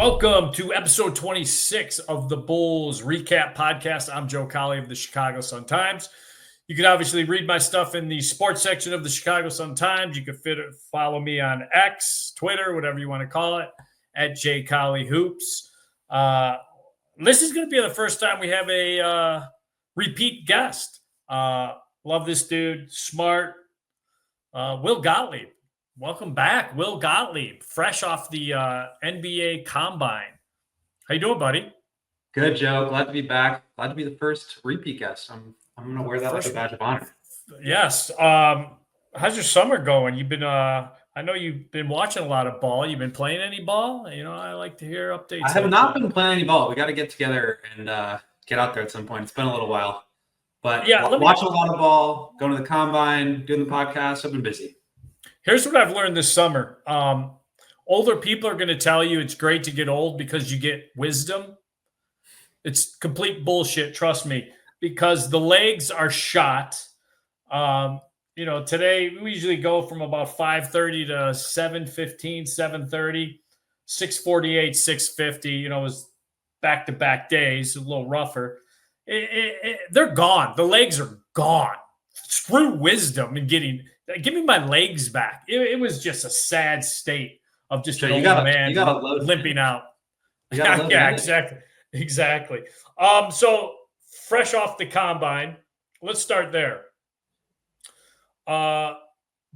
Welcome to episode 26 of the Bulls REKAP Podcast. I'm Joe Colley of the Chicago Sun-Times. You can obviously read my stuff in the sports section of the Chicago Sun-Times. You can follow me on X, Twitter, whatever you want to call it, at JColleyHoops. This is going to be the first time we have a repeat guest. Love this dude, smart. Will Gottlieb. Welcome back, Will Gottlieb, fresh off the NBA Combine. How you doing, buddy? Good, Joe. Glad to be back. Glad to be the first repeat guest. I'm going to wear that like a badge of honor. Yes. How's your summer going? You've been I know you've been watching a lot of ball. You've been playing any ball? You know, I like to hear updates. I have not been playing any ball. We got to get together and get out there at some point. It's been a little while. But yeah, watching a lot of ball, going to the Combine, doing the podcast. I've been busy. Here's what I've learned this summer. Older people are going to tell you it's great to get old because you get wisdom. It's complete bullshit, trust me, because the legs are shot. Today we usually go from about 5:30 to 7:15, 7:30, 6:48, 6:50. It was back-to-back days, a little rougher. They're gone. The legs are gone. Screw wisdom and give me my legs back. It was just a sad state of just an old man limping out. Yeah, exactly. So fresh off the Combine, let's start there.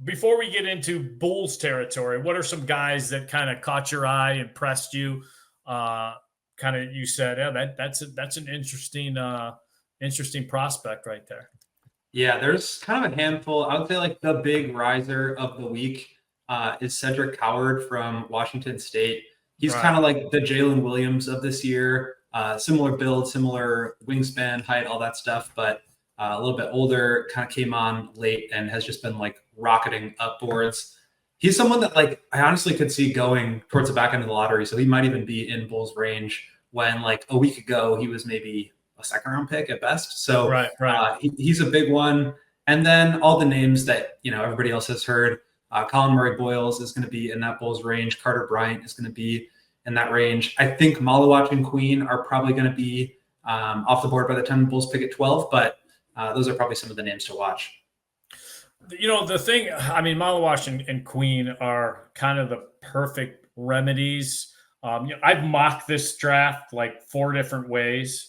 Before we get into Bulls territory, what are some guys that kind of caught your eye, impressed you? You said, yeah, that's an interesting prospect right there. Yeah, there's kind of a handful. I would say like the big riser of the week is Cedric Coward from Washington State. He's kind of like the Jalen Williams of this year. Similar build, similar wingspan, height, all that stuff, but a little bit older, kind of came on late and has just been like rocketing upwards. He's someone that like I honestly could see going towards the back end of the lottery. So he might even be in Bulls range when like a week ago he was maybe a second round pick at best. So he's a big one. And then all the names that, everybody else has heard, Colin Murray-Boyles is going to be in that Bulls range. Carter Bryant is going to be in that range. I think Malawach and Queen are probably going to be off the board by the time the Bulls pick at 12, but those are probably some of the names to watch. The thing, Malawach and Queen are kind of the perfect remedies. I've mocked this draft like 4 different ways.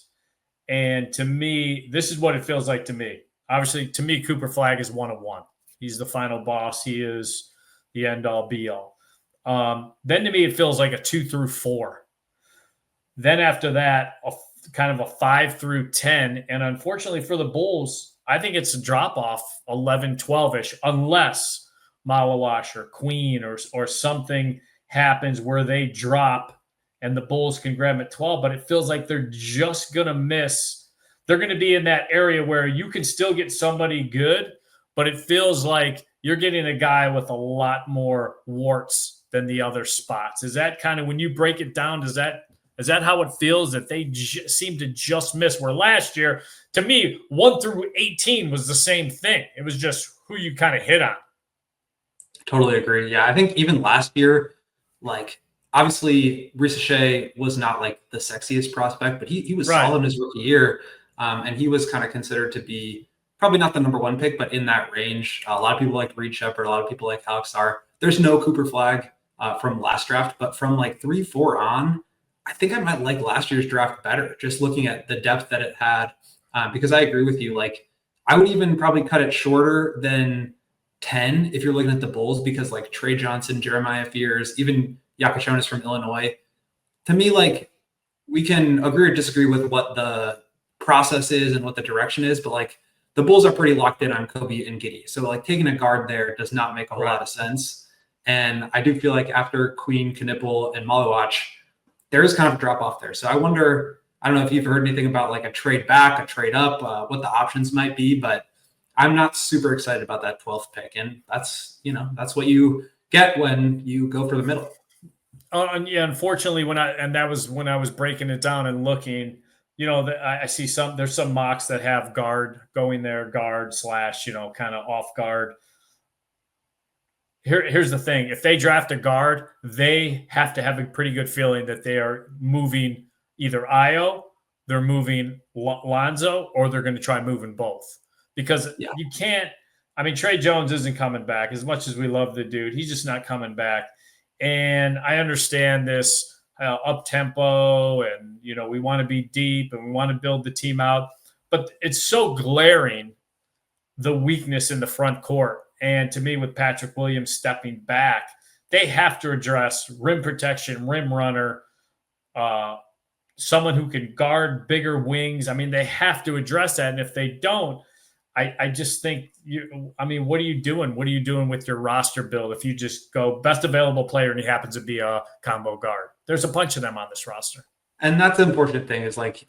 And to me, this is what it feels like to me. Obviously, to me, Cooper Flagg is 1 of 1. He's the final boss. He is the end-all, be-all. Then to me, it feels like a 2 through 4. Then after that, kind of a 5 through 10. And unfortunately for the Bulls, I think it's a drop-off 11, 12-ish, unless Malawach or Queen or something happens where they drop and the Bulls can grab them at 12, but it feels like they're just going to miss. They're going to be in that area where you can still get somebody good, but it feels like you're getting a guy with a lot more warts than the other spots. Is that kind of, when you break it down, is that how it feels, that they seem to just miss? Where last year, to me, 1 through 18 was the same thing. It was just who you kind of hit on. Totally agree. Yeah, I think even last year, like, obviously, Risacher was not like the sexiest prospect, but he was solid in his rookie year. And he was kind of considered to be probably not the number 1 pick, but in that range. A lot of people like Reed Shepherd. A lot of people like Alex Sarr. There's no Cooper Flagg from last draft, but from like 3-4 on, I think I might like last year's draft better, just looking at the depth that it had. Because I agree with you. Like, I would even probably cut it shorter than 10 if you're looking at the Bulls, because like Trey Johnson, Jeremiah Fears, even Yakushonis from Illinois. To me, like, we can agree or disagree with what the process is and what the direction is, but like the Bulls are pretty locked in on Kobe and Giddey. So like taking a guard there does not make a whole lot of sense. And I do feel like after Queen, Knipple, and Malawach, there is kind of a drop off there. So I wonder, I don't know if you've heard anything about like a trade back, a trade up, what the options might be, but I'm not super excited about that 12th pick. And that's what you get when you go for the middle. Unfortunately, that was when I was breaking it down and looking, I see there's some mocks that have guard going there, guard / kind of off guard. here's the thing. If they draft a guard, they have to have a pretty good feeling that they are moving either Io, they're moving Lonzo, or they're going to try moving both. Because you can't – I mean, Trey Jones isn't coming back. As much as we love the dude, he's just not coming back. And I understand this up-tempo and, we want to be deep and we want to build the team out. But it's so glaring, the weakness in the front court. And to me, with Patrick Williams stepping back, they have to address rim protection, rim runner, someone who can guard bigger wings. I mean, they have to address that. And if they don't, I just think what are you doing? What are you doing with your roster build if you just go best available player and he happens to be a combo guard? There's a bunch of them on this roster. And that's the important thing is like,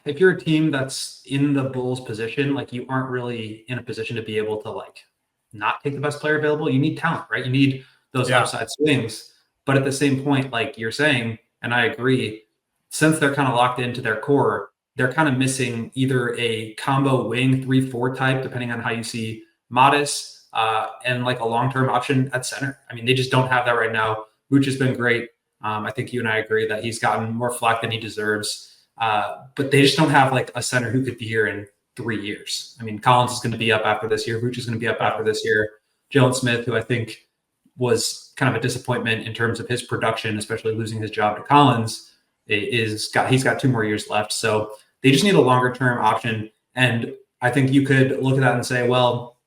if you're a team that's in the Bulls position, like you aren't really in a position to be able to like not take the best player available. You need talent, right? You need those outside swings. But at the same point, like you're saying, and I agree, since they're kind of locked into their core, they're kind of missing either a combo wing 3-4 type, depending on how you see Modis, and like a long-term option at center. I mean, they just don't have that right now. Vooch has been great. I think you and I agree that he's gotten more flack than he deserves. But they just don't have like a center who could be here in 3 years. I mean, Collins is going to be up after this year. Vooch is going to be up after this year. Jalen Smith, who I think was kind of a disappointment in terms of his production, especially losing his job to Collins, he's got 2 more years left. So they just need a longer term option. And I think you could look at that and say, well,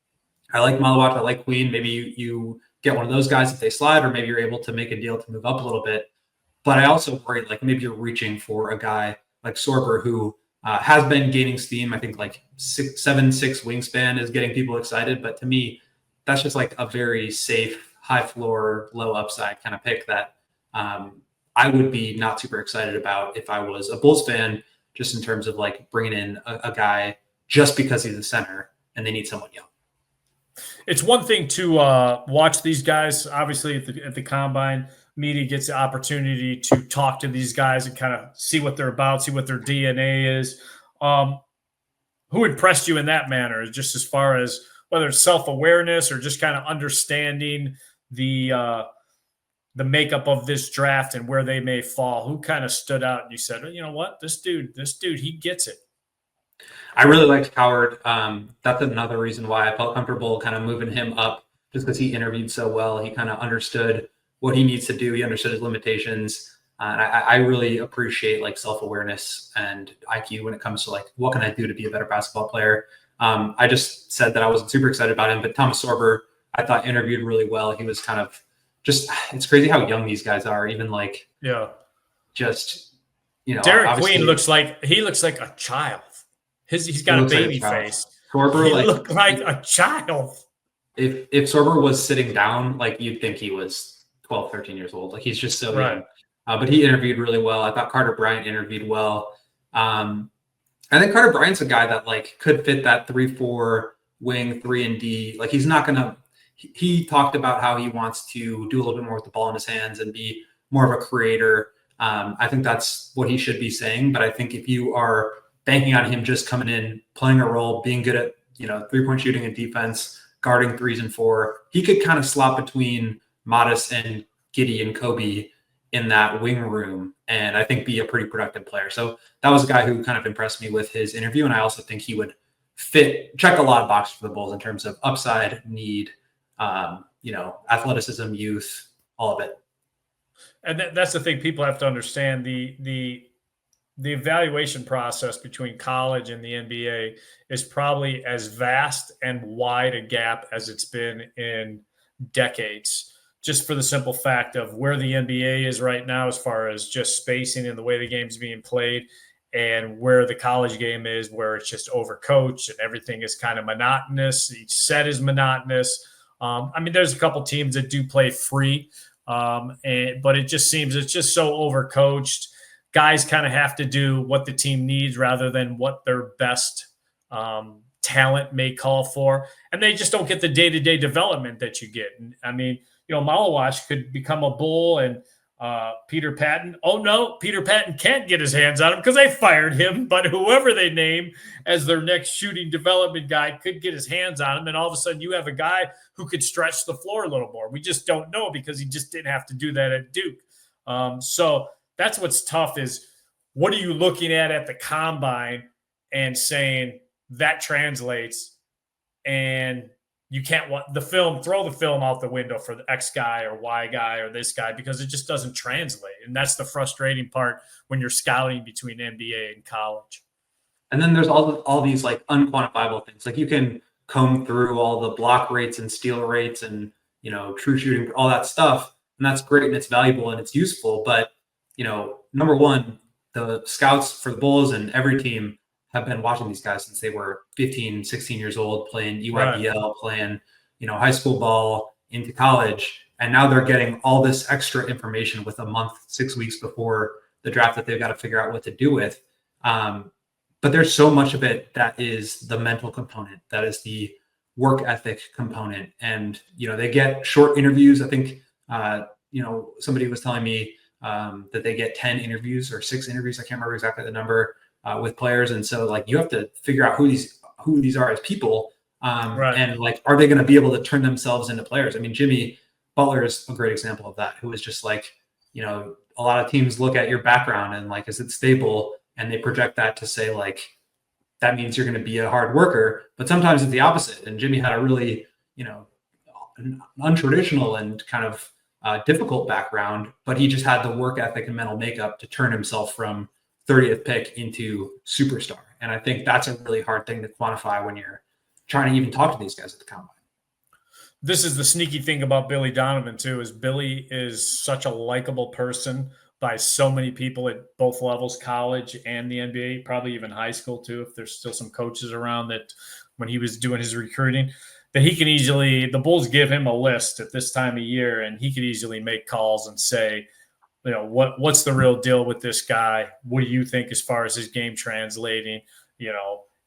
I like Malawat, I like Queen. Maybe you get one of those guys if they slide, or maybe you're able to make a deal to move up a little bit. But I also worry like maybe you're reaching for a guy like Sorber, who has been gaining steam. I think like 7'6" wingspan is getting people excited. But to me, that's just like a very safe, high floor, low upside kind of pick that I would be not super excited about if I was a Bulls fan, just in terms of like bringing in a guy just because he's a center and they need someone young. It's one thing to watch these guys, obviously at the combine. Media gets the opportunity to talk to these guys and kind of see what they're about, see what their DNA is. Who impressed you in that manner, just as far as whether it's self-awareness or just kind of understanding the makeup of this draft and where they may fall? Who kind of stood out and you said, you know what, this dude, he gets it? I really liked Howard. That's another reason why I felt comfortable kind of moving him up, just because he interviewed so well. He kind of understood what he needs to do. He understood his limitations. And I really appreciate like self-awareness and IQ when it comes to like, what can I do to be a better basketball player? I just said that I wasn't super excited about him, but Thomas Sorber, I thought interviewed really well. He was kind of just, it's crazy how young these guys are. Even like, just, Derek Queen looks like a child. He's got a baby face. Sorber, he looked like a child. If Sorber was sitting down, like you'd think he was 12, 13 years old. Like he's just so young. But he interviewed really well. I thought Carter Bryant interviewed well. I think Carter Bryant's a guy that like could fit that 3-4 wing, 3 and D. Like he's not going to, he talked about how he wants to do a little bit more with the ball in his hands and be more of a creator. I think that's what he should be saying. But I think if you are banking on him just coming in, playing a role, being good at, 3-point shooting and defense, guarding 3s and 4, he could kind of slot between Modis and Giddey and Kobe in that wing room, and I think be a pretty productive player. So that was a guy who kind of impressed me with his interview, and I also think he would check a lot of boxes for the Bulls in terms of upside, need, athleticism, youth, all of it. And that's the thing people have to understand. The evaluation process between college and the NBA is probably as vast and wide a gap as it's been in decades, just for the simple fact of where the NBA is right now as far as just spacing and the way the game's being played, and where the college game is, where it's just overcoached and everything is kind of monotonous. Each set is monotonous. There's a couple teams that do play free, but it just seems it's just so overcoached. Guys kind of have to do what the team needs rather than what their best talent may call for. And they just don't get the day-to-day development that you get. And Malawash could become a Bull and Peter Patton. Oh, no, Peter Patton can't get his hands on him because they fired him. But whoever they name as their next shooting development guy could get his hands on him. And all of a sudden you have a guy who could stretch the floor a little more. We just don't know because he just didn't have to do that at Duke. So that's what's tough is what are you looking at the combine and saying that translates, and you can't want the film, throw the film out the window for the X guy or Y guy or this guy because it just doesn't translate. And that's the frustrating part when you're scouting between NBA and college. And then there's all these like unquantifiable things. Like you can comb through all the block rates and steal rates and, true shooting, all that stuff. And that's great and it's valuable and it's useful. But, number one, the scouts for the Bulls and every team have been watching these guys since they were 15, 16 years old, playing EYBL, playing, high school ball into college. And now they're getting all this extra information with a month, 6 weeks before the draft that they've got to figure out what to do with. But there's so much of it that is the mental component, that is the work ethic component. And, they get short interviews. I think, somebody was telling me that they get 10 interviews or 6 interviews. I can't remember exactly the number with players. And so like, you have to figure out who these are as people. And like, are they going to be able to turn themselves into players? I mean, Jimmy Butler is a great example of that, who is just like, a lot of teams look at your background and like, is it stable? And they project that to say like, that means you're going to be a hard worker, but sometimes it's the opposite. And Jimmy had a really, untraditional and kind of difficult background, but he just had the work ethic and mental makeup to turn himself from 30th pick into superstar. And I think that's a really hard thing to quantify when you're trying to even talk to these guys at the combine. This is the sneaky thing about Billy Donovan too, is Billy is such a likable person by so many people at both levels, college and the NBA, probably even high school too, if there's still some coaches around that when he was doing his recruiting, that he can easily, the Bulls give him a list at this time of year and he could easily make calls and say, what's the real deal with this guy? What do you think as far as his game translating?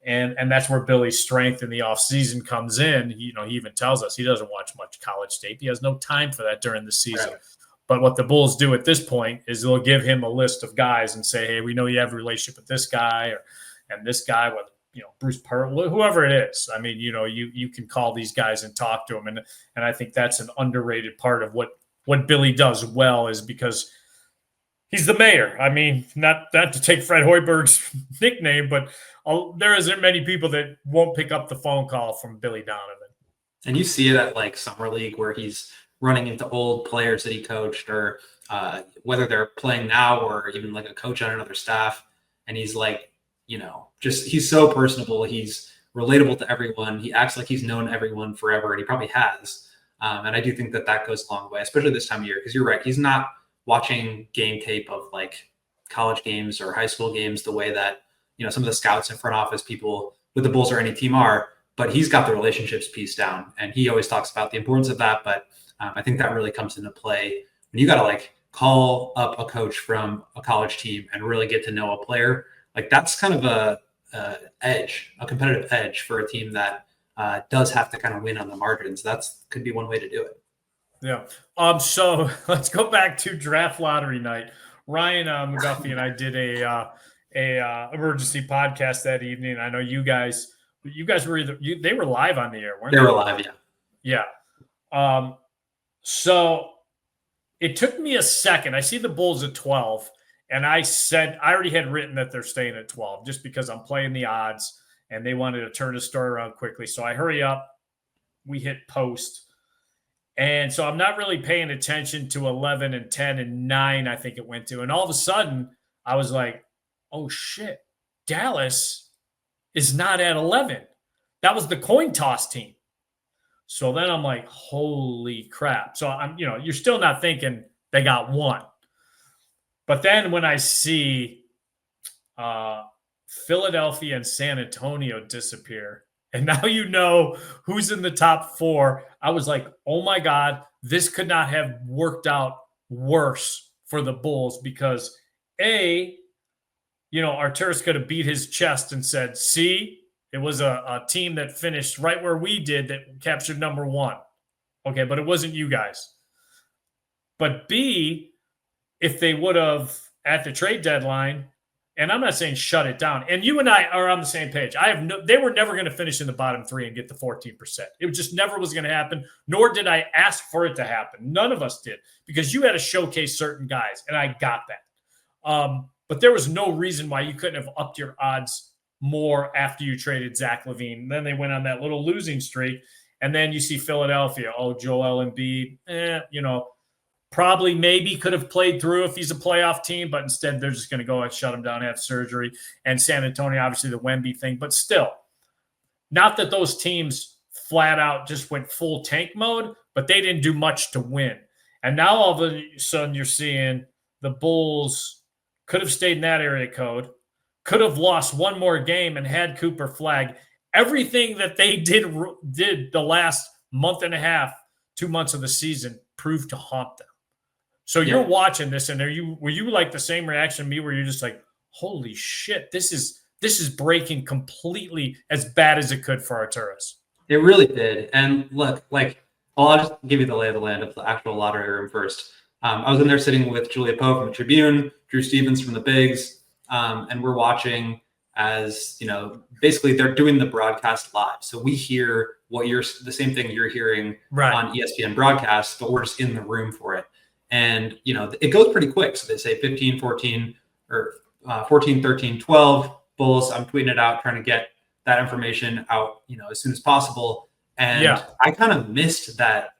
And that's where Billy's strength in the offseason comes in. He even tells us he doesn't watch much college tape. He has no time for that during the season. Right. But what the Bulls do at this point is they'll give him a list of guys and say, hey, we know you have a relationship with this guy and this guy with, Bruce Pearl, whoever it is. I mean, you can call these guys and talk to them. And I think that's an underrated part of what Billy does well is because he's the mayor. I mean, not to take Fred Hoiberg's nickname, but there isn't many people that won't pick up the phone call from Billy Donovan. And you see it at like Summer League where he's running into old players that he coached or whether they're playing now or even like a coach on another staff. And he's like, he's so personable. He's relatable to everyone. He acts like he's known everyone forever, and he probably has. And I do think that goes a long way, especially this time of year, because you're right. He's not watching game tape of like college games or high school games the way that, some of the scouts and front office people with the Bulls or any team are, but he's got the relationships piece down. And he always talks about the importance of that. But I think that really comes into play when you got to like call up a coach from a college team and really get to know a player. Like that's kind of a competitive edge for a team that does have to kind of win on the margins. That's could be one way to do it. Yeah. So let's go back to draft lottery night. Ryan McGuffey and I did a emergency podcast that evening. I know you guys were they were live on the air, weren't they? They were live, yeah. Yeah. So it took me a second. I see the Bulls at 12. And I already had written that they're staying at 12 just because I'm playing the odds and they wanted to turn the story around quickly. So I hurry up. We hit post. And so I'm not really paying attention to 11 and 10 and 9, I think it went to. And all of a sudden, I was like, oh, shit, Dallas is not at 11. That was the coin toss team. So then I'm like, holy crap. So I'm, you're still not thinking they got one. But then when I see Philadelphia and San Antonio disappear, and now you know who's in the top 4, I was like, oh my God, this could not have worked out worse for the Bulls because Arturas could have beat his chest and said, see, it was a team that finished right where we did that captured number 1. Okay, but it wasn't you guys. But B, if they would have at the trade deadline, and I'm not saying shut it down, and you and I are on the same page. They were never going to finish in the bottom 3 and get the 14%. It just never was going to happen, nor did I ask for it to happen. None of us did, because you had to showcase certain guys, and I got that. But there was no reason why you couldn't have upped your odds more after you traded Zach LaVine. Then they went on that little losing streak, and then you see Philadelphia. Oh, Joel Embiid, probably maybe could have played through if he's a playoff team, but instead they're just going to go and shut him down, have surgery. And San Antonio, obviously the Wemby thing, but still, not that those teams flat out just went full tank mode, but they didn't do much to win. And now all of a sudden you're seeing the Bulls could have stayed in that area code, could have lost one more game and had Cooper flag. Everything that they did the last month and a half, 2 months of the season proved to haunt them. So you're watching this, and were you like the same reaction to me, where you're just like, holy shit, this is breaking completely as bad as it could for Arturas? It really did. And look, I'll just give you the lay of the land of the actual lottery room first. I was in there sitting with Julia Poe from the Tribune, Drew Stevens from the Bigs, and we're watching as, basically they're doing the broadcast live. So we hear the same thing you're hearing on ESPN broadcast, but we're just in the room for it. And, it goes pretty quick. So they say 15, 14, or 14, 13, 12 Bulls. I'm tweeting it out, trying to get that information out, as soon as possible. And I kind of missed that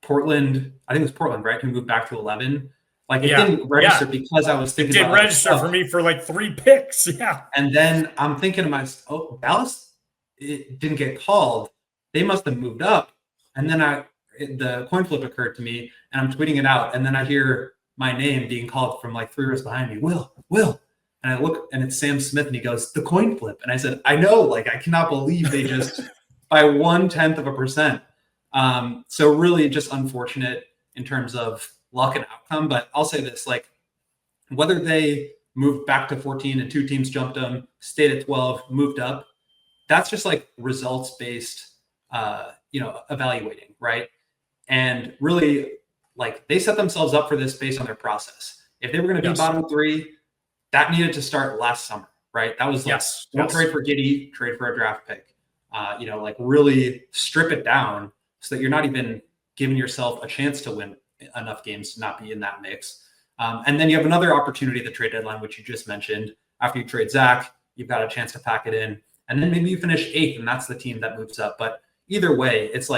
Portland, I think it was Portland, right? Who moved back to 11. It didn't register because I was thinking about it. It did register for me for 3 picks. Yeah. And then I'm thinking to myself, Dallas, it didn't get called. They must have moved up. And then the coin flip occurred to me, and I'm tweeting it out. And then I hear my name being called from 3 rows behind me, Will. And I look, and it's Sam Smith, and he goes, the coin flip. And I said, I know, I cannot believe they just by 0.1%. So really just unfortunate in terms of luck and outcome. But I'll say this, whether they moved back to 14 and 2 teams jumped them, stayed at 12, moved up, that's just results-based, evaluating, right? And really, they set themselves up for this based on their process. If they were going to be bottom 3, that needed to start last summer, right? That was don't trade for Giddey, trade for a draft pick. Really strip it down so that you're not even giving yourself a chance to win enough games to not be in that mix. And then you have another opportunity at the trade deadline, which you just mentioned. After you trade Zach, you've got a chance to pack it in. And then maybe you finish 8th, and that's the team that moves up. But either way, it's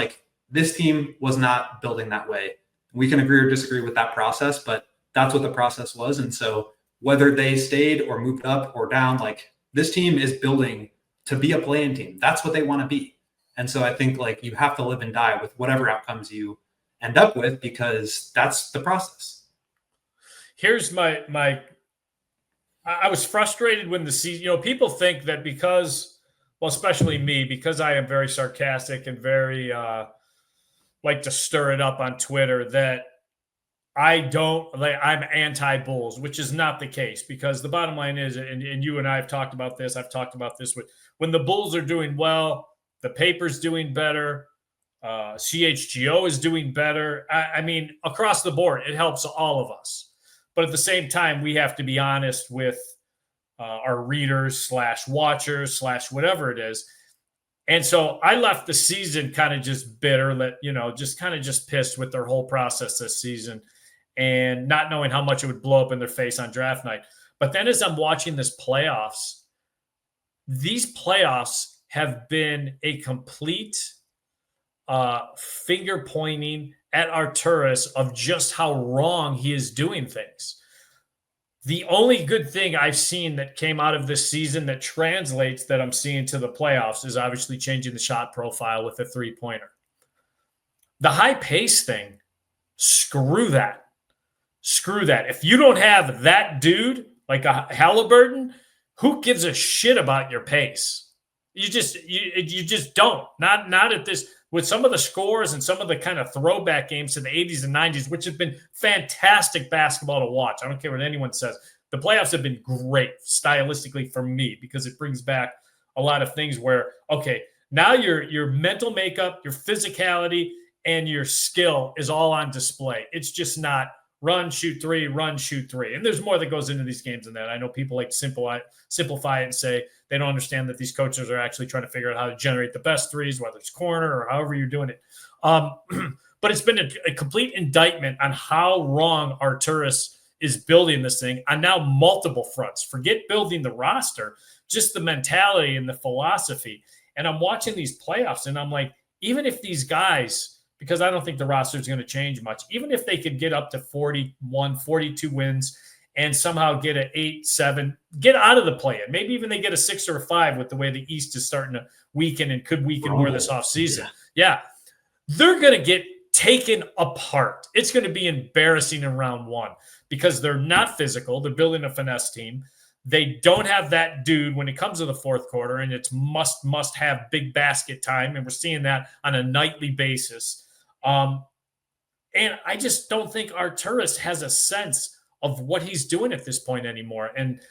this team was not building that way. We can agree or disagree with that process, but that's what the process was. And so whether they stayed or moved up or down, this team is building to be a play-in team. That's what they want to be. And so I think you have to live and die with whatever outcomes you end up with, because that's the process. Here's I was frustrated when the season, people think that because, well, especially me, because I am very sarcastic and very like to stir it up on Twitter, that I'm anti-Bulls, which is not the case, because the bottom line is, and you and I have talked about this, I've talked about this, when the Bulls are doing well, the paper's doing better, CHGO is doing better. I mean, across the board, it helps all of us. But at the same time, we have to be honest with our readers / watchers / whatever it is. And so I left the season kind of just bitter, just pissed with their whole process this season and not knowing how much it would blow up in their face on draft night. But then as I'm watching these playoffs have been a complete finger pointing at Arturas of just how wrong he is doing things. The only good thing I've seen that came out of this season that translates that I'm seeing to the playoffs is obviously changing the shot profile with a 3-pointer. The high pace thing, screw that. If you don't have that dude like a Halliburton, who gives a shit about your pace? You just don't. Not at this, with some of the scores and some of the kind of throwback games to the 80s and 90s, which have been fantastic basketball to watch. I don't care what anyone says. The playoffs have been great stylistically for me, because it brings back a lot of things where, okay, now your mental makeup, your physicality, and your skill is all on display. It's just not run, shoot three, run, shoot three. And there's more that goes into these games than that. I know people like to simplify it and say they don't understand that these coaches are actually trying to figure out how to generate the best threes, whether it's corner or however you're doing it. But it's been a complete indictment on how wrong Arturas is building this thing on now multiple fronts. Forget building the roster, just the mentality and the philosophy. And I'm watching these playoffs and I'm like, even if these guys, because I don't think the roster is going to change much, even if they could get up to 41, 42 wins and somehow get an 8-7, get out of the play-in. Maybe even they get a 6 or a 5 with the way the East is starting to weaken and could weaken more this offseason. Yeah. They're going to get taken apart. It's going to be embarrassing in round one because they're not physical. They're building a finesse team. They don't have that dude when it comes to the fourth quarter, and it's must have big basket time, and we're seeing that on a nightly basis. And I just don't think Arturas has a sense of what he's doing at this point anymore. And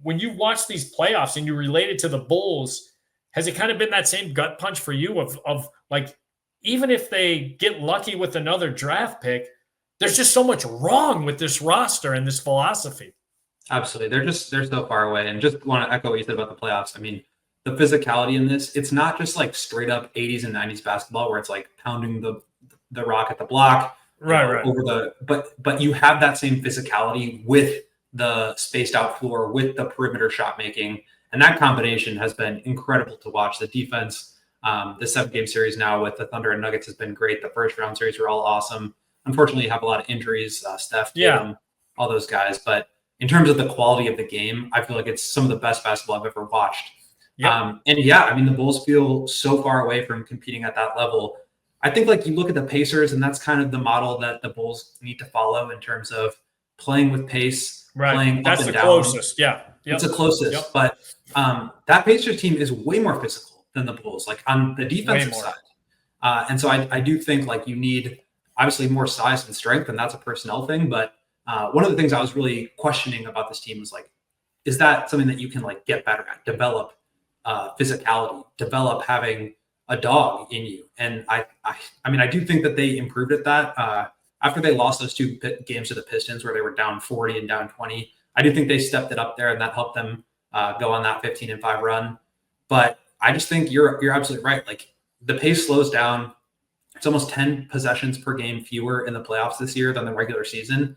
when you watch these playoffs and you relate it to the Bulls, has it kind of been that same gut punch for you of like, even if they get lucky with another draft pick, there's just so much wrong with this roster and this philosophy. Absolutely. They're so far away. And just want to echo what you said about the playoffs. I mean, the physicality in this, it's not just like straight up 80s and 90s basketball where it's like pounding the rock at the block. Right. Over but you have that same physicality with the spaced out floor, with the perimeter shot making. And that combination has been incredible to watch. The defense, the 7-game series now with the Thunder and Nuggets has been great. The first round series were all awesome. Unfortunately, you have a lot of injuries, Steph, Tatum, all those guys. But in terms of the quality of the game, I feel like it's some of the best basketball I've ever watched. I mean, the Bulls feel so far away from competing at that level. I think like you look at the Pacers, and that's kind of the model that the Bulls need to follow in terms of playing with pace, playing that's up and the down. closest. Yeah. It's the closest. But that Pacers team is way more physical than the Bulls, like on the defensive side. And so I do think like you need obviously more size and strength, and that's a personnel thing. But one of the things I was really questioning about this team was like, is that something that you can like get better at, develop physicality, develop having a dog in you? And I mean, I do think that they improved at that after they lost those 2 games to the Pistons where they were down 40 and down 20. I do think they stepped it up there, and that helped them go on that 15-5 run. But I just think you're absolutely right. Like the pace slows down. It's almost 10 possessions per game fewer in the playoffs this year than the regular season.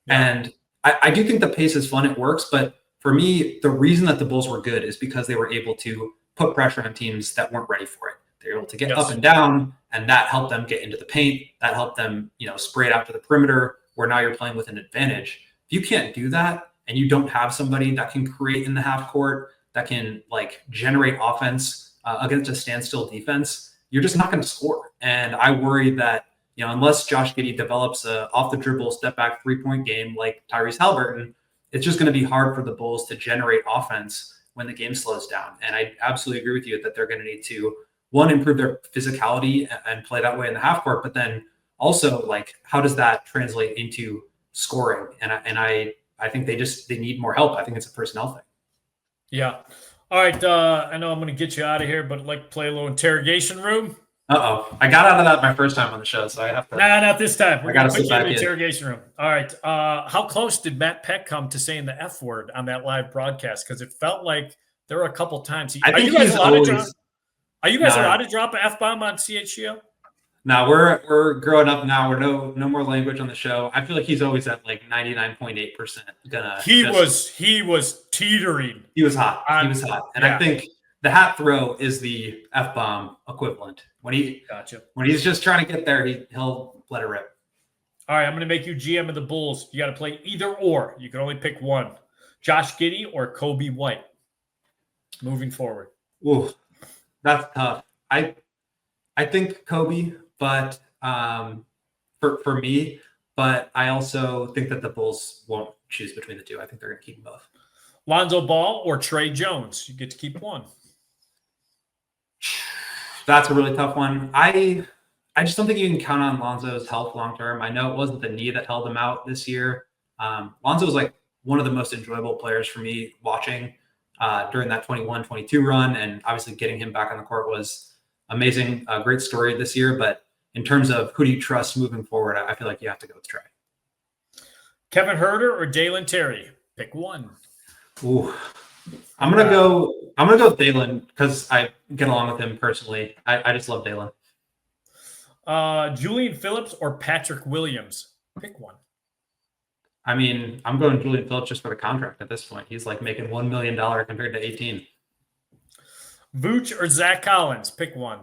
And I do think the pace is fun. It works. But for me, the reason that the Bulls were good is because they were able to put pressure on teams that weren't ready for it. They were able to get up and down, and that helped them get into the paint. That helped them, spray it out to the perimeter where now you're playing with an advantage. If you can't do that and you don't have somebody that can create in the half court, that can like generate offense against a standstill defense, you're just not going to score. And I worry that, unless Josh Giddey develops a off the dribble step back 3-point game like Tyrese Halliburton, it's just going to be hard for the Bulls to generate offense when the game slows down. And I absolutely agree with you that they're going to need to, one, improve their physicality and play that way in the half court, but then also like, how does that translate into scoring? And I think they need more help. I think it's a personnel thing. Yeah. All right. I know I'm going to get you out of here, but I'd like to play a little interrogation room. I got out of that my first time on the show, so I have to. Nah, not this time. We're going to put you in the interrogation room. All right. How close did Matt Peck come to saying the F word on that live broadcast? Because it felt like there were a couple times. Are you guys allowed to drop an F-bomb on CHGO? No, we're growing up now. We're no more language on the show. I feel like he's always at like 99.8% gonna. He was teetering. He was hot. And I think the hat throw is the F-bomb equivalent. When he's just trying to get there, he'll let it rip. All right, I'm going to make you GM of the Bulls. You got to play either or. You can only pick one. Josh Giddey or Kobe White. Moving forward. Ooh, that's tough. I think Kobe, but for me, but I also think that the Bulls won't choose between the two. I think they're going to keep them both. Lonzo Ball or Trey Jones? You get to keep one. That's a really tough one. I just don't think you can count on Lonzo's health long term. I know it wasn't the knee that held him out this year. Lonzo was like one of the most enjoyable players for me watching during that 21-22 run, and obviously getting him back on the court was amazing. A great story this year. But in terms of who do you trust moving forward, I feel like you have to go with Trey. Kevin Huerter or Dalen Terry? Pick one. Ooh. I'm gonna go with Dalen because I get along with him personally. I just love Dalen. Julian Phillips or Patrick Williams? Pick one. I mean, I'm going Julian Phillips just for the contract at this point. He's like making $1 million compared to 18. Vooch or Zach Collins? Pick one.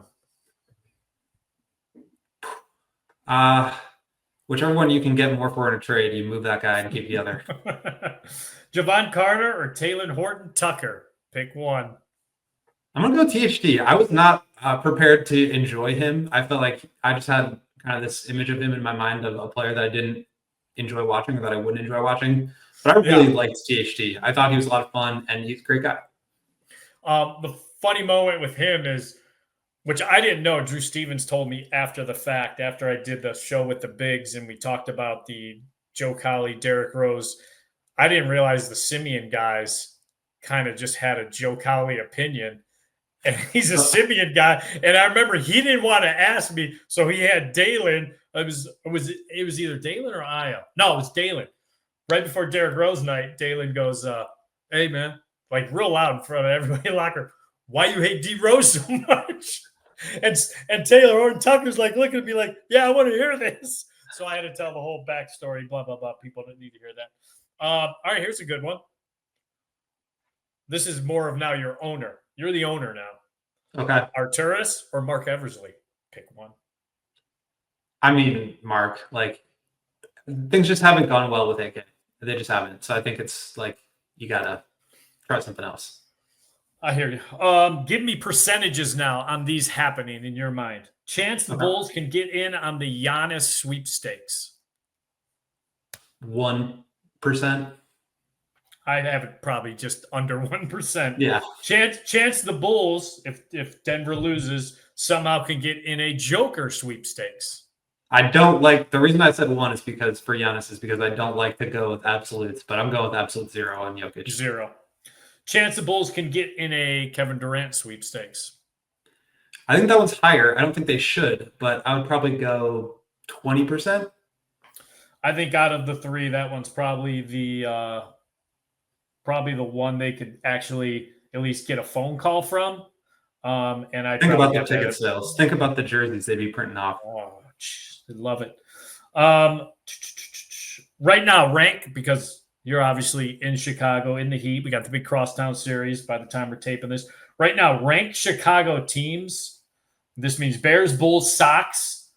Whichever one you can get more for in a trade, you move that guy and keep the other. Javon Carter or Taylor Horton Tucker? Pick one. I'm going to go THT. I was not prepared to enjoy him. I felt like I just had kind of this image of him in my mind of a player that I didn't enjoy watching or that I wouldn't enjoy watching. But I really liked THT. I thought he was a lot of fun, and he's a great guy. The funny moment with him is, which I didn't know, Drew Stevens told me after the fact, after I did the show with the Bigs and we talked about the Joe Colley, Derrick Rose. I didn't realize the Simeon guys kind of just had a Joe Colley opinion. And he's a Simeon guy. And I remember he didn't want to ask me. So he had Dalen. It was either Dalen or Io. No, it was Dalen. Right before Derrick Rose night, Dalen goes, hey, man, like real loud in front of everybody in the locker room, why you hate D Rose so much? And Taylor Horton Tucker's like looking at me like, yeah, I want to hear this. So I had to tell the whole backstory, blah, blah, blah. People didn't need to hear that. All right, here's a good one. This is more of now your owner. You're the owner now. Okay. Arturas or Mark Eversley? Pick one. I mean, Mark, like things just haven't gone well with AK. They just haven't. So I think it's like you got to try something else. I hear you. Give me percentages now on these happening in your mind. Chance the Bulls can get in on the Giannis sweepstakes. 1%. I have it probably just under 1%. Yeah. Chance the Bulls, if Denver loses, somehow can get in a Joker sweepstakes. I don't like, the reason I said 1 is because for Giannis is because I don't like to go with absolutes, but I'm going with absolute 0 on Jokic. 0. Chance the Bulls can get in a Kevin Durant sweepstakes. I think that one's higher. I don't think they should, but I would probably go 20%. I think out of the 3, that one's probably the one they could actually at least get a phone call from. And I think about the ticket sales. Think about the jerseys they'd be printing off. Oh, I love it. Right now, rank, because you're obviously in Chicago in the heat. We got the big crosstown series by the time we're taping this. Right now, rank Chicago teams. This means Bears, Bulls, Sox,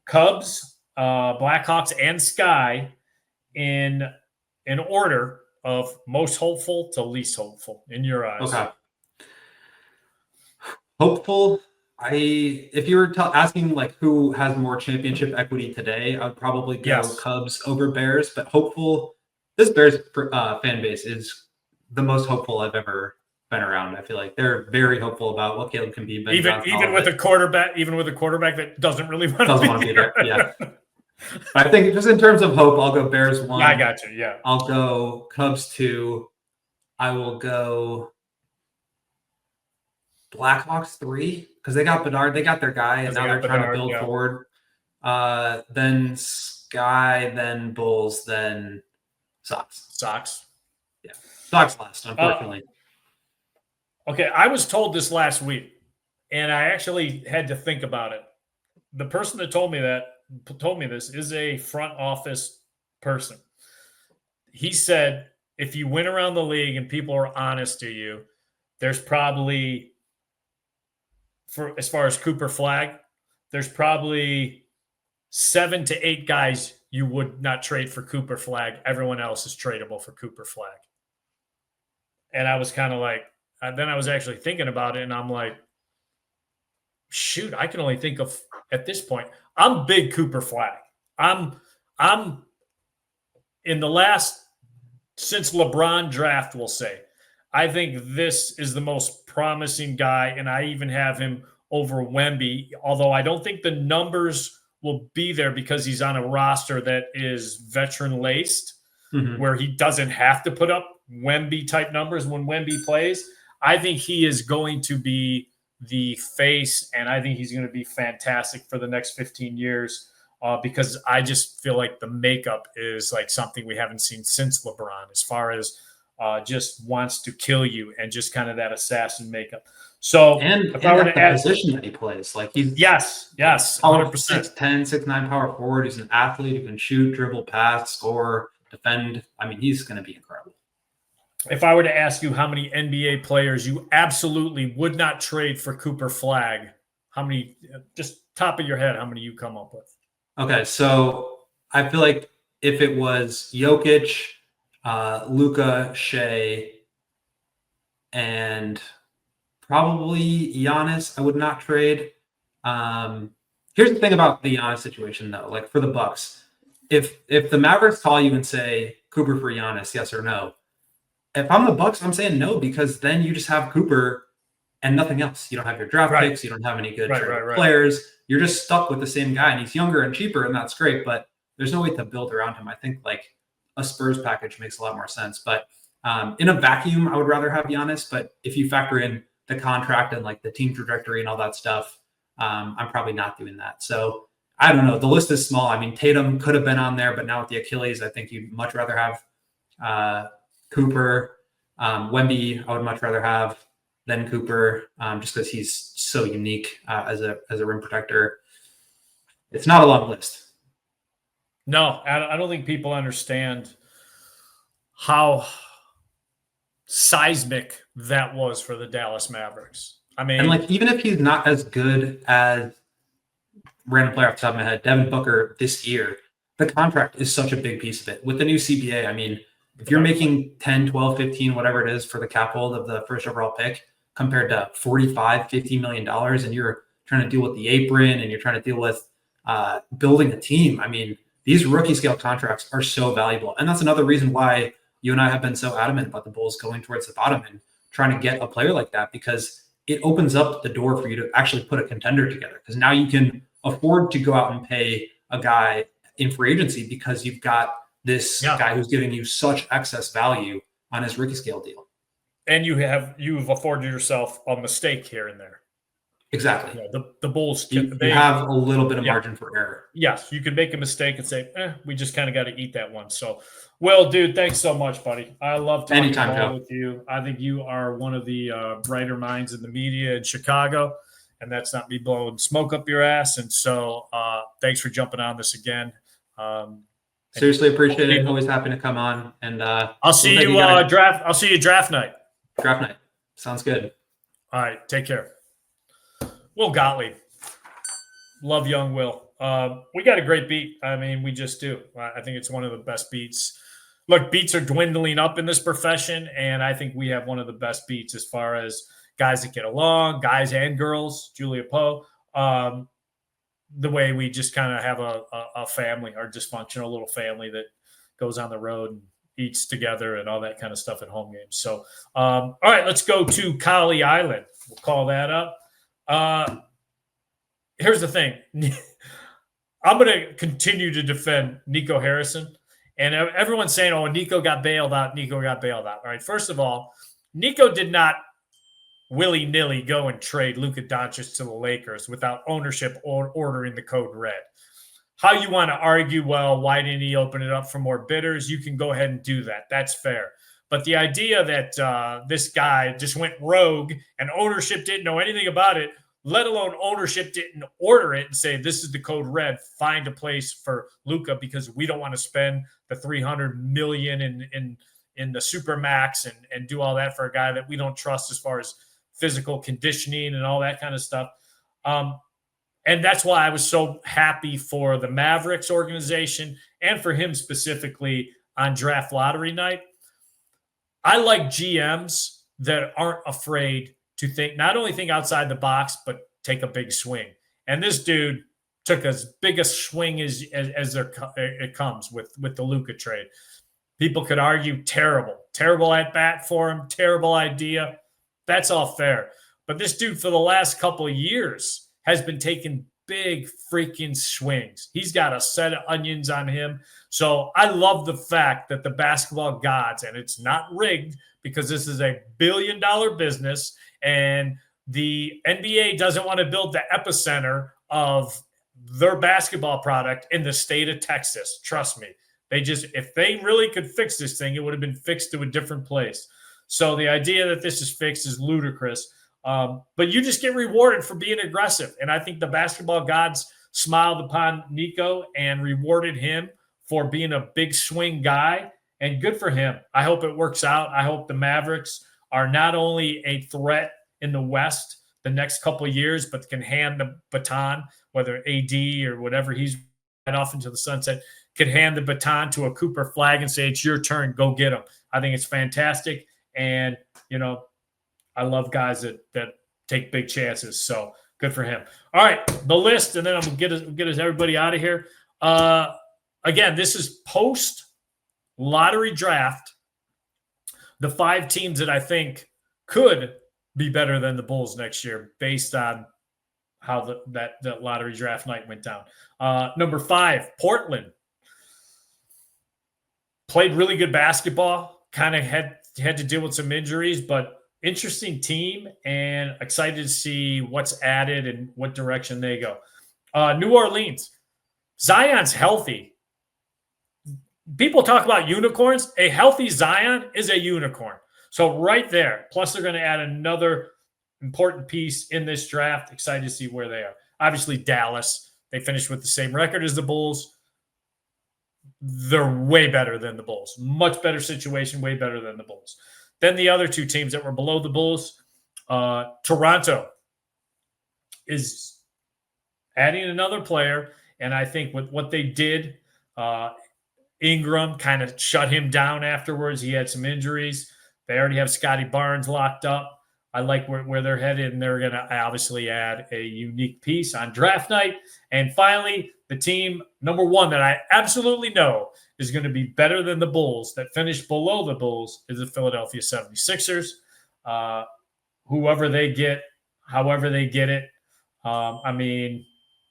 Cubs, Blackhawks, and Sky in order of most hopeful to least hopeful in your eyes. Okay. Hopeful. If you were asking like who has more championship equity today, I would probably go Cubs over Bears. But hopeful, this Bears fan base is the most hopeful I've ever been around. I feel like they're very hopeful about what Caleb can be. Even with a quarterback that doesn't really want to be there. Yeah. I think just in terms of hope, I'll go Bears 1. I got you. Yeah. I'll go Cubs 2. I will go Blackhawks 3 because they got Bedard. They got their guy, and now they're trying to build forward. Then Sky, then Bulls, then Sox. Yeah. Sox last, unfortunately. Okay. I was told this last week, and I actually had to think about it. The person that told me this is a front office person. He said, if you win around the league and people are honest to you, there's probably, for as far as Cooper Flag, there's probably 7 to 8 guys you would not trade for Cooper Flag. Everyone else is tradable for Cooper Flag. And I was kind of like, then I was actually thinking about it, and I'm like, shoot, I can only think of, at this point, I'm big Cooper Flag. I'm in the last, since LeBron draft, we'll say, I think this is the most promising guy, and I even have him over Wemby, although I don't think the numbers will be there because he's on a roster that is veteran-laced, where he doesn't have to put up Wemby-type numbers when Wemby plays. I think he is going to be the face, and I think he's going to be fantastic for the next 15 years because I just feel like the makeup is like something we haven't seen since LeBron, as far as just wants to kill you and just kind of that assassin makeup. So if I were to add position that he plays, like he's yes, 100%. 6'10", 6'9" power forward. He's an athlete who can shoot, dribble, pass, score, defend. I mean, he's going to be incredible. If I were to ask you how many NBA players you absolutely would not trade for Cooper Flagg, how many, just top of your head, how many you come up with? Okay, so I feel like if it was Jokic, Luka, Shea, and probably Giannis, I would not trade. Here's the thing about the Giannis situation, though. Like for the Bucks, if the Mavericks call you and say Cooper for Giannis, yes or no, if I'm the Bucks, I'm saying no, because then you just have Cooper and nothing else. You don't have your draft picks. You don't have any good players. You're just stuck with the same guy, and he's younger and cheaper, and that's great. But there's no way to build around him. I think like a Spurs package makes a lot more sense. But in a vacuum, I would rather have Giannis. But if you factor in the contract and like the team trajectory and all that stuff, I'm probably not doing that. So I don't know. The list is small. I mean, Tatum could have been on there, but now with the Achilles, I think you'd much rather have Cooper. Wemby, I would much rather have than Cooper, just because he's so unique as a rim protector. It's not a long list. No, I don't think people understand how seismic that was for the Dallas Mavericks. I mean, and like even if he's not as good as random player off the top of my head, Devin Booker this year, the contract is such a big piece of it. With the new CBA, I mean, if you're making 10, 12, 15, whatever it is for the cap hold of the first overall pick compared to $45, $50 million, and you're trying to deal with the apron and you're trying to deal with building a team, I mean, these rookie scale contracts are so valuable. And that's another reason why you and I have been so adamant about the Bulls going towards the bottom and trying to get a player like that, because it opens up the door for you to actually put a contender together. Because now you can afford to go out and pay a guy in free agency because you've got this guy who's giving you such excess value on his rookie scale deal. And you've afforded yourself a mistake here and there. Exactly. Yeah, the Bulls, you have a little bit of margin for error. Yes, you can make a mistake and say, we just kind of got to eat that one. So, Will, dude, thanks so much, buddy. I love talking ball with you. I think you are one of the brighter minds in the media in Chicago, and that's not me blowing smoke up your ass. And so thanks for jumping on this again. Seriously appreciate it. Always happy to come on. And I'll see you draft. I'll see you draft night. Draft night. Sounds good. All right. Take care. Will Gottlieb. Love young Will. We got a great beat. I mean, we just do. I think it's one of the best beats. Look, beats are dwindling up in this profession, and I think we have one of the best beats as far as guys that get along, guys and girls, Julia Poe. The way we just kind of have a family, our dysfunctional little family that goes on the road and eats together and all that kind of stuff at home games. So, all right, let's go to Kali Island. We'll call that up. Here's the thing. I'm going to continue to defend Nico Harrison. And everyone's saying, oh, Nico got bailed out. All right, first of all, Nico did not willy-nilly go and trade Luka Doncic to the Lakers without ownership or ordering the code red. How you want to argue, well, why didn't he open it up for more bidders? You can go ahead and do that. That's fair. But the idea that this guy just went rogue and ownership didn't know anything about it, let alone ownership didn't order it and say, this is the code red, find a place for Luka because we don't want to spend the $300 million in the Supermax and do all that for a guy that we don't trust as far as physical conditioning and all that kind of stuff. And that's why I was so happy for the Mavericks organization and for him specifically on draft lottery night. I like GMs that aren't afraid to not only think outside the box, but take a big swing. And this dude took as big a swing as it comes with the Luka trade. People could argue terrible at bat for him, terrible idea. That's all fair. But this dude for the last couple of years has been taking big freaking swings. He's got a set of onions on him. So I love the fact that the basketball gods, and it's not rigged because this is a billion-dollar business, and the NBA doesn't want to build the epicenter of their basketball product in the state of Texas. Trust me. If they really could fix this thing, it would have been fixed to a different place. So the idea that this is fixed is ludicrous. But you just get rewarded for being aggressive. And I think the basketball gods smiled upon Nico and rewarded him for being a big swing guy. And good for him. I hope it works out. I hope the Mavericks are not only a threat in the West the next couple of years, but can hand the baton, whether AD or whatever he's right off into the sunset, can hand the baton to a Cooper Flag and say, it's your turn, go get him. I think it's fantastic. And, I love guys that take big chances. So good for him. All right, the list, and then I'm going to get us everybody out of here. Again, this is post-lottery draft. The 5 teams that I think could be better than the Bulls next year based on how that lottery draft night went down. Number 5, Portland. Played really good basketball, kind of had to deal with some injuries, but interesting team and excited to see what's added and what direction they go. New Orleans. Zion's healthy. People talk about unicorns. A healthy Zion is a unicorn. So right there. Plus, they're going to add another important piece in this draft. Excited to see where they are. Obviously, Dallas. They finished with the same record as the Bulls. They're way better than the Bulls. Much better situation, way better than the Bulls. Then the other 2 teams that were below the Bulls, Toronto is adding another player. And I think with what they did, Ingram kind of shut him down afterwards. He had some injuries. They already have Scotty Barnes locked up. I like where they're headed, and they're going to obviously add a unique piece on draft night. And finally, the team, number 1, that I absolutely know is going to be better than the Bulls, that finished below the Bulls, is the Philadelphia 76ers. Whoever they get, however they get it.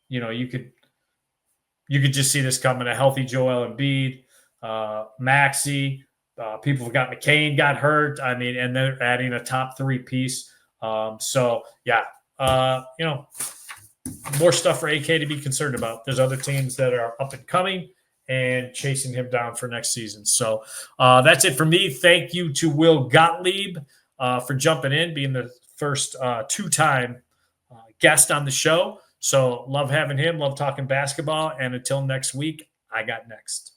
You could just see this coming. A healthy Joel Embiid, Maxey. People forgot McCain got hurt. And they're adding a top 3 piece. More stuff for AK to be concerned about. There's other teams that are up and coming and chasing him down for next season. So that's it for me. Thank you to Will Gottlieb for jumping in, being the first 2-time guest on the show. So love having him. Love talking basketball. And until next week, I got next.